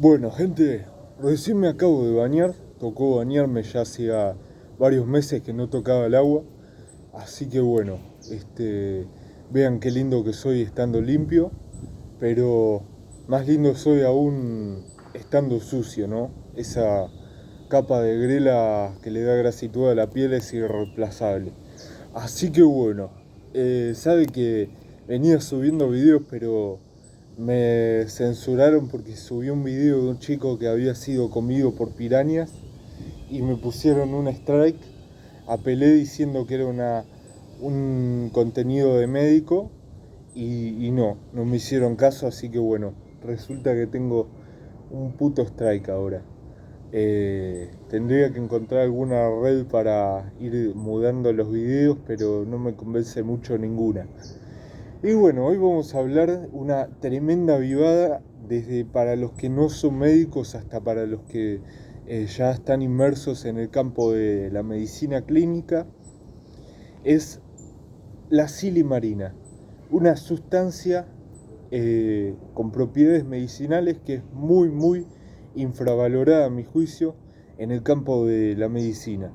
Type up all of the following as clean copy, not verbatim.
Bueno, gente, recién me acabo de bañar. Tocó bañarme, ya hacía varios meses que no tocaba el agua. Así que bueno, vean qué lindo que soy estando limpio, pero más lindo soy aún estando sucio, ¿no? Esa capa de grela que le da grasitud a la piel es irreemplazable. Así que bueno, sabe que venía subiendo videos, pero me censuraron porque subí un video de un chico que había sido comido por pirañas y me pusieron un strike. Apelé diciendo que era un contenido de médico y no me hicieron caso, así que bueno, resulta que tengo un puto strike ahora. Tendría que encontrar alguna red para ir mudando los videos, pero no me convence mucho ninguna. Y bueno, hoy vamos a hablar una tremenda vivada desde para los que no son médicos hasta para los que ya están inmersos en el campo de la medicina clínica. Es la silimarina, una sustancia con propiedades medicinales que es muy infravalorada a mi juicio en el campo de la medicina.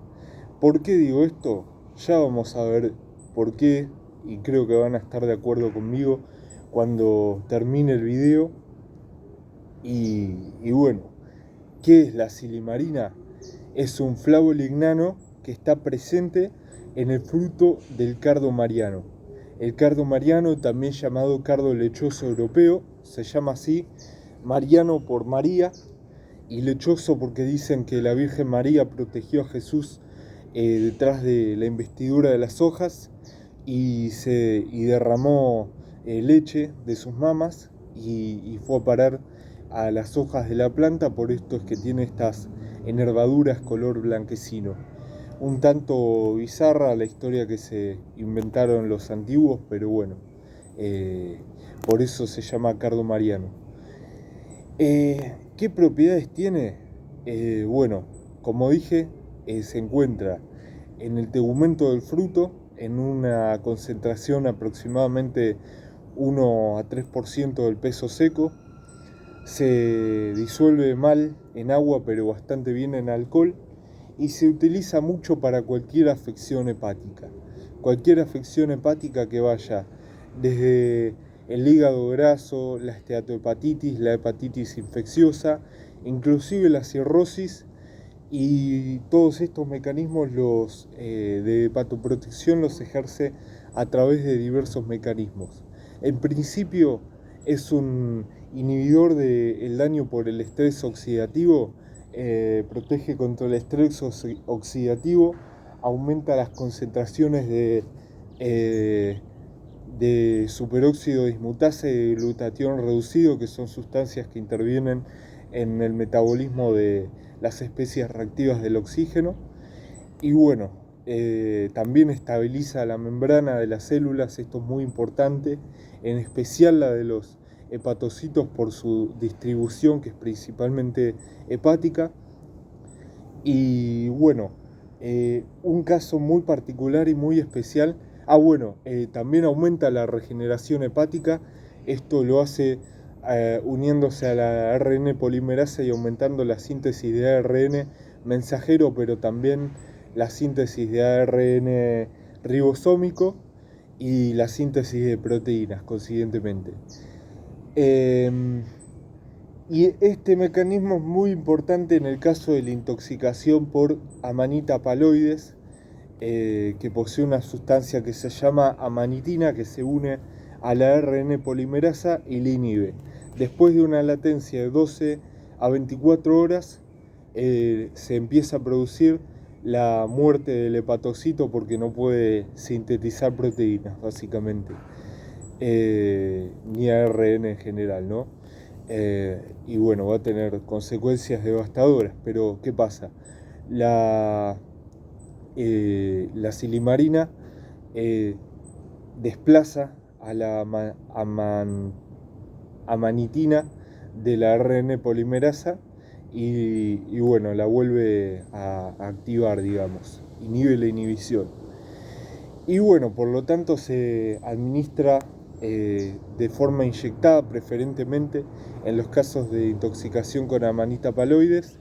¿Por qué digo esto? Ya vamos a ver por qué, y creo que van a estar de acuerdo conmigo cuando termine el video. Y bueno, ¿qué es la silimarina? Es un flavolignano que está presente en el fruto del cardo mariano. El cardo mariano, también llamado cardo lechoso europeo, se llama así, mariano por María y lechoso porque dicen que la Virgen María protegió a Jesús detrás de la investidura de las hojas y derramó leche de sus mamas y fue a parar a las hojas de la planta, por esto es que tiene estas enervaduras color blanquecino. Un tanto bizarra la historia que se inventaron los antiguos, pero bueno, eh, por eso se llama cardo mariano. ¿Qué propiedades tiene? Bueno, como dije, se encuentra en el tegumento del fruto en una concentración aproximadamente 1 a 3% del peso seco. Se disuelve mal en agua, pero bastante bien en alcohol, y se utiliza mucho para cualquier afección hepática. Cualquier afección hepática que vaya desde el hígado graso, la esteatohepatitis, la hepatitis infecciosa, inclusive la cirrosis, y todos estos mecanismos de hepatoprotección los ejerce a través de diversos mecanismos. En principio es un inhibidor del daño por el estrés oxidativo, protege contra el estrés oxidativo, aumenta las concentraciones de superóxido dismutasa y de glutatión reducido, que son sustancias que intervienen en el metabolismo de las especies reactivas del oxígeno. Y bueno, también estabiliza la membrana de las células, esto es muy importante, en especial la de los hepatocitos por su distribución, que es principalmente hepática. Y bueno, un caso muy particular y muy especial. También aumenta la regeneración hepática. Esto lo hace uniéndose a la ARN polimerasa y aumentando la síntesis de ARN mensajero, pero también la síntesis de ARN ribosómico y la síntesis de proteínas, consiguientemente. Y este mecanismo es muy importante en el caso de la intoxicación por Amanita phalloides, que posee una sustancia que se llama amanitina, que se une a la ARN polimerasa y la inhibe. Después de una latencia de 12 a 24 horas, se empieza a producir la muerte del hepatocito porque no puede sintetizar proteínas, básicamente, ni ARN en general, ¿no? Y bueno, va a tener consecuencias devastadoras, pero ¿qué pasa? La silimarina desplaza a la amanitina de la ARN polimerasa y bueno, la vuelve a activar, digamos, inhibe la inhibición. Y bueno, por lo tanto se administra de forma inyectada preferentemente en los casos de intoxicación con amanita paloides.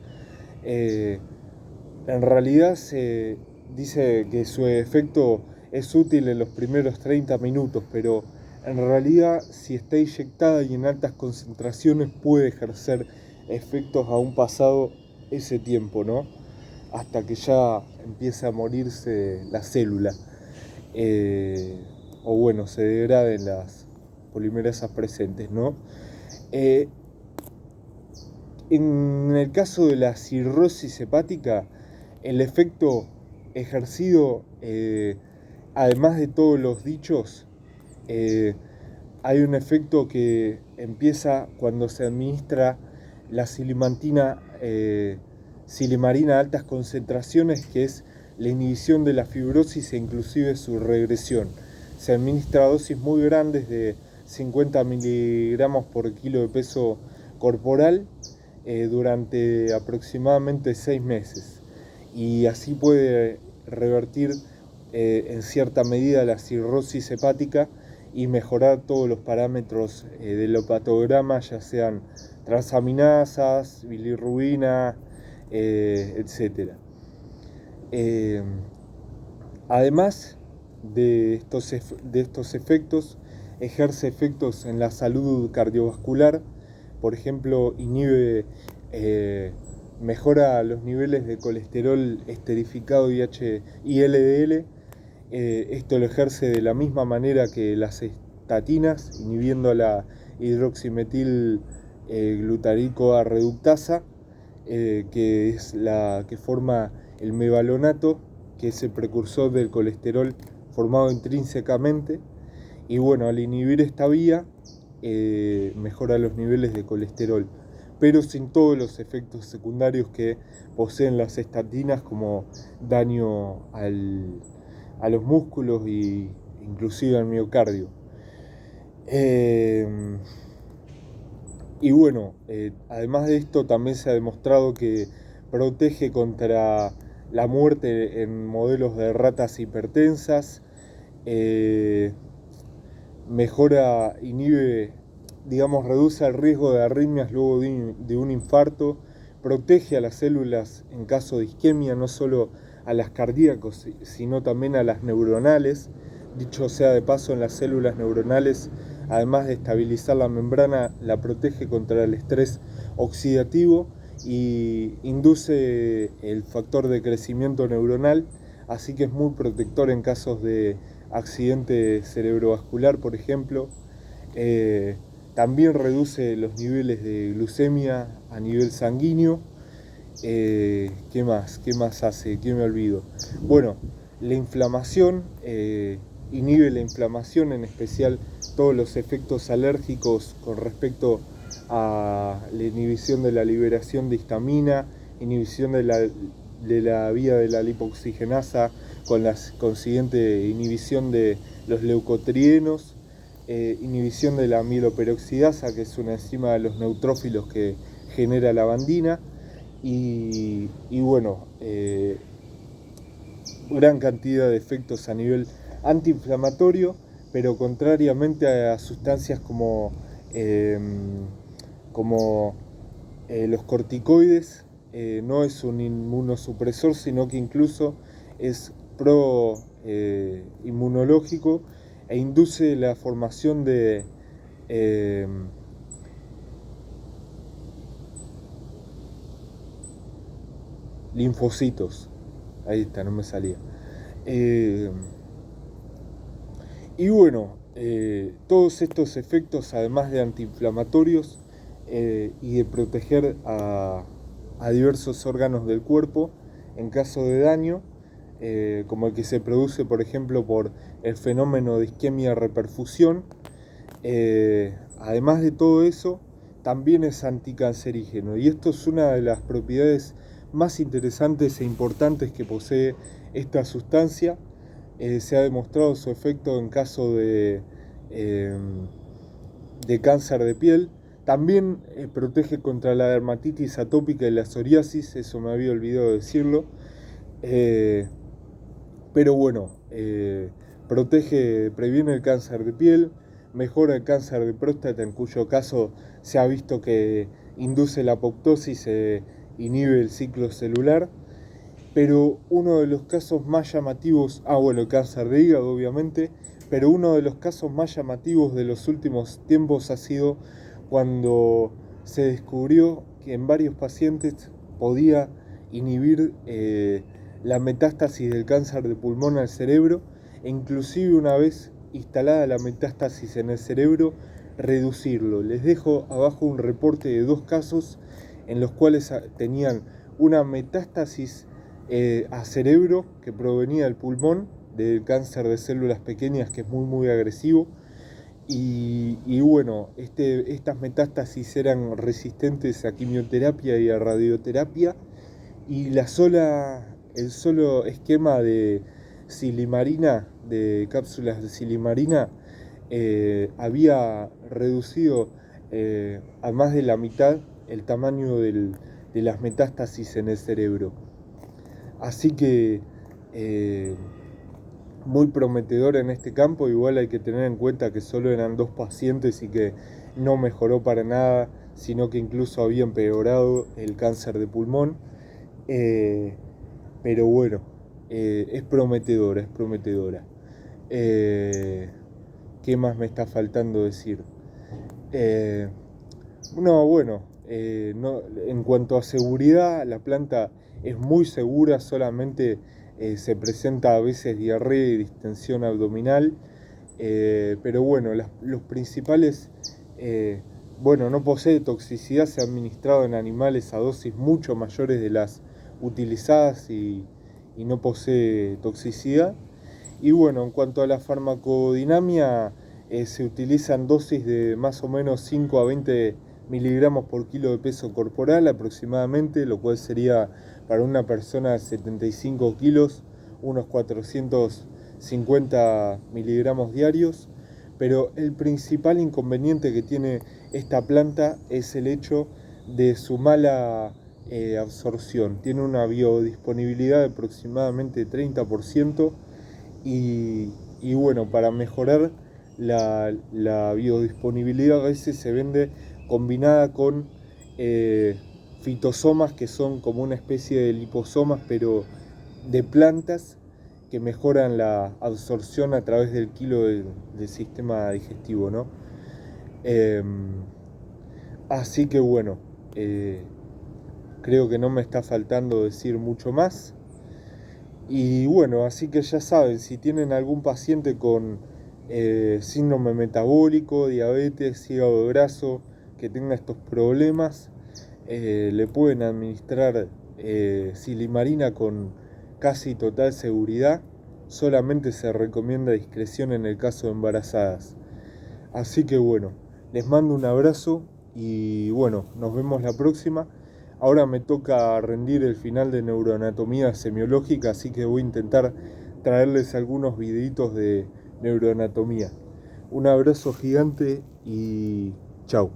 En realidad se dice que su efecto es útil en los primeros 30 minutos, pero en realidad si está inyectada y en altas concentraciones puede ejercer efectos aún pasado ese tiempo, ¿no? Hasta que ya empieza a morirse la célula. O bueno, se degraden las polimerasas presentes, ¿no? Eh, en el caso de la cirrosis hepática, el efecto ejercido, además de todos los dichos, hay un efecto que empieza cuando se administra la silimarina a altas concentraciones, que es la inhibición de la fibrosis e inclusive su regresión. Se administra a dosis muy grandes de 50 miligramos por kilo de peso corporal durante aproximadamente 6 meses. Y así puede revertir en cierta medida la cirrosis hepática y mejorar todos los parámetros del hepatograma, ya sean transaminasas, bilirrubina, etc. Además de estos efectos, ejerce efectos en la salud cardiovascular. Por ejemplo, mejora los niveles de colesterol esterificado y LDL. Esto lo ejerce de la misma manera que las estatinas, inhibiendo la hidroximetil glutarico reductasa, que es la que forma el mevalonato, que es el precursor del colesterol formado intrínsecamente. Y bueno, al inhibir esta vía, mejora los niveles de colesterol, pero sin todos los efectos secundarios que poseen las estatinas, como daño a los músculos e inclusive al miocardio. Y bueno, además de esto también se ha demostrado que protege contra la muerte en modelos de ratas hipertensas, inhibe, digamos, reduce el riesgo de arritmias luego de un infarto, protege a las células en caso de isquemia, no solo a las cardíacas, sino también a las neuronales. Dicho sea de paso, en las células neuronales, además de estabilizar la membrana, la protege contra el estrés oxidativo y induce el factor de crecimiento neuronal, así que es muy protector en casos de accidente cerebrovascular, por ejemplo. También reduce los niveles de glucemia a nivel sanguíneo. ¿Qué más? ¿Qué más hace? ¿Qué me olvido? Bueno, la inflamación, inhibe la inflamación, en especial todos los efectos alérgicos con respecto a la inhibición de la liberación de histamina, inhibición de la vía de la lipoxigenasa, con la consiguiente inhibición de los leucotrienos, inhibición de la amiloperoxidasa, que es una enzima de los neutrófilos que genera la lavandina, y bueno, gran cantidad de efectos a nivel antiinflamatorio, pero contrariamente a sustancias como los corticoides, no es un inmunosupresor, sino que incluso es pro-inmunológico e induce la formación de linfocitos. Ahí está, no me salía. Y bueno, todos estos efectos, además de antiinflamatorios y de proteger a diversos órganos del cuerpo en caso de daño, como el que se produce, por ejemplo, por el fenómeno de isquemia-reperfusión, además de todo eso, también es anticancerígeno. Y esto es una de las propiedades más interesantes e importantes que posee esta sustancia. Se ha demostrado su efecto en caso de cáncer de piel. También protege contra la dermatitis atópica y la psoriasis, eso me había olvidado decirlo. Pero bueno, previene el cáncer de piel, mejora el cáncer de próstata, en cuyo caso se ha visto que induce la apoptosis e inhibe el ciclo celular. Pero uno de los casos más llamativos, el cáncer de hígado obviamente, pero uno de los casos más llamativos de los últimos tiempos ha sido cuando se descubrió que en varios pacientes podía inhibir la metástasis del cáncer de pulmón al cerebro, e inclusive una vez instalada la metástasis en el cerebro, reducirlo. Les dejo abajo un reporte de 2 casos en los cuales tenían una metástasis a cerebro que provenía del pulmón, del cáncer de células pequeñas, que es muy agresivo, y bueno, estas metástasis eran resistentes a quimioterapia y a radioterapia, y el solo esquema de silimarina, de cápsulas de silimarina, había reducido a más de la mitad el tamaño de las metástasis en el cerebro. Así que muy prometedor en este campo. Igual hay que tener en cuenta que solo eran 2 pacientes y que no mejoró para nada, sino que incluso había empeorado el cáncer de pulmón. Pero bueno, es prometedora, es prometedora. ¿Qué más me está faltando decir? En cuanto a seguridad, la planta es muy segura, solamente se presenta a veces diarrea y distensión abdominal, pero bueno, los principales, no posee toxicidad, se ha administrado en animales a dosis mucho mayores de las utilizadas y no posee toxicidad. Y bueno, en cuanto a la farmacodinamia, se utilizan dosis de más o menos 5 a 20 miligramos por kilo de peso corporal aproximadamente, lo cual sería para una persona de 75 kilos unos 450 miligramos diarios. Pero el principal inconveniente que tiene esta planta es el hecho de su mala absorción. Tiene una biodisponibilidad de aproximadamente 30%, y bueno, para mejorar la biodisponibilidad a veces se vende combinada con fitosomas, que son como una especie de liposomas, pero de plantas, que mejoran la absorción a través del kilo del sistema digestivo, ¿no? Así que bueno, creo que no me está faltando decir mucho más. Y bueno, así que ya saben, si tienen algún paciente con síndrome metabólico, diabetes, hígado graso, que tenga estos problemas, le pueden administrar silimarina con casi total seguridad. Solamente se recomienda discreción en el caso de embarazadas. Así que bueno, les mando un abrazo y bueno, nos vemos la próxima. Ahora me toca rendir el final de neuroanatomía semiológica, así que voy a intentar traerles algunos videitos de neuroanatomía. Un abrazo gigante y chau.